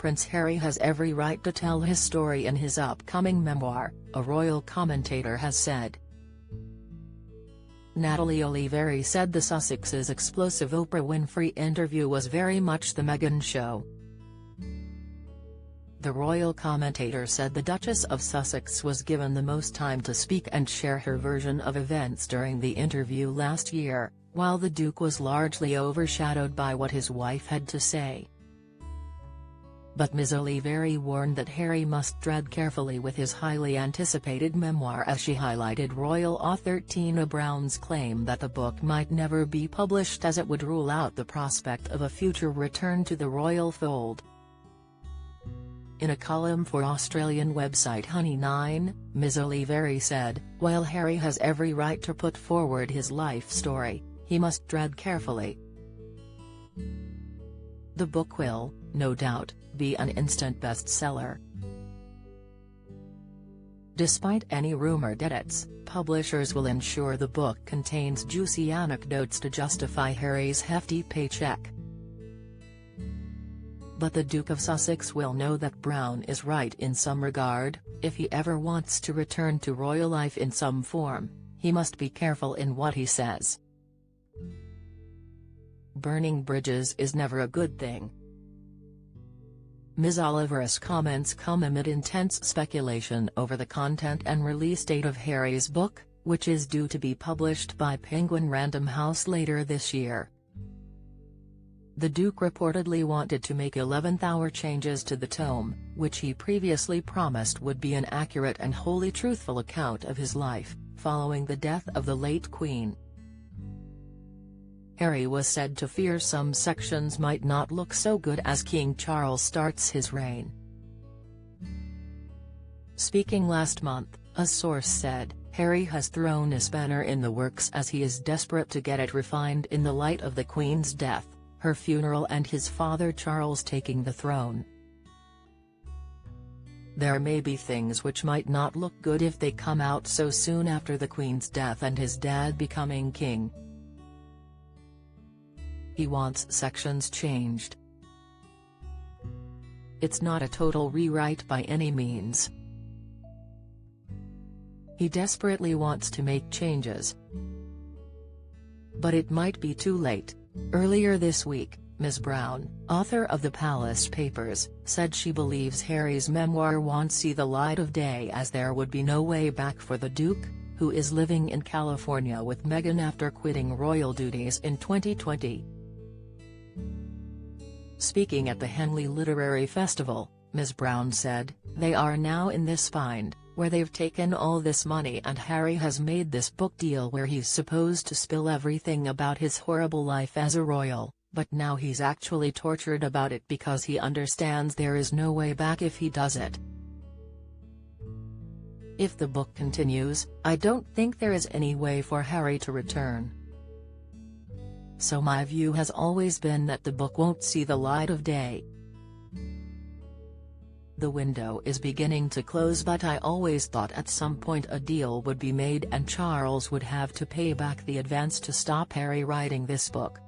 Prince Harry has every right to tell his story in his upcoming memoir, a royal commentator has said. Natalie Oliveri said the Sussex's explosive Oprah Winfrey interview was very much the Meghan show. The royal commentator said the Duchess of Sussex was given the most time to speak and share her version of events during the interview last year, while the Duke was largely overshadowed by what his wife had to say. But Ms. Oliveri warned that Harry must tread carefully with his highly anticipated memoir, as she highlighted royal author Tina Brown's claim that the book might never be published as it would rule out the prospect of a future return to the royal fold. In a column for Australian website Honey9, Ms. Oliveri said, "While Harry has every right to put forward his life story, he must tread carefully. The book will, no doubt, be an instant bestseller. Despite any rumored edits, publishers will ensure the book contains juicy anecdotes to justify Harry's hefty paycheck. But the Duke of Sussex will know that Brown is right in some regard. If he ever wants to return to royal life in some form, he must be careful in what he says. Burning bridges is never a good thing." Ms. Oliveri's comments come amid intense speculation over the content and release date of Harry's book, which is due to be published by Penguin Random House later this year. The Duke reportedly wanted to make 11th-hour changes to the tome, which he previously promised would be an accurate and wholly truthful account of his life, following the death of the late Queen. Harry was said to fear some sections might not look so good as King Charles starts his reign. Speaking last month, a source said, "Harry has thrown a spanner in the works as he is desperate to get it refined in the light of the Queen's death, her funeral and his father Charles taking the throne. There may be things which might not look good if they come out so soon after the Queen's death and his dad becoming king. He wants sections changed. It's not a total rewrite by any means. He desperately wants to make changes. But it might be too late." Earlier this week, Ms. Brown, author of the Palace Papers, said she believes Harry's memoir won't see the light of day as there would be no way back for the Duke, who is living in California with Meghan after quitting royal duties in 2020. Speaking at the Henley Literary Festival, Ms. Brown said, "They are now in this bind, where they've taken all this money and Harry has made this book deal where he's supposed to spill everything about his horrible life as a royal, but now he's actually tortured about it because he understands there is no way back if he does it. If the book continues, I don't think there is any way for Harry to return. So my view has always been that the book won't see the light of day. The window is beginning to close, but I always thought at some point a deal would be made and Charles would have to pay back the advance to stop Harry writing this book.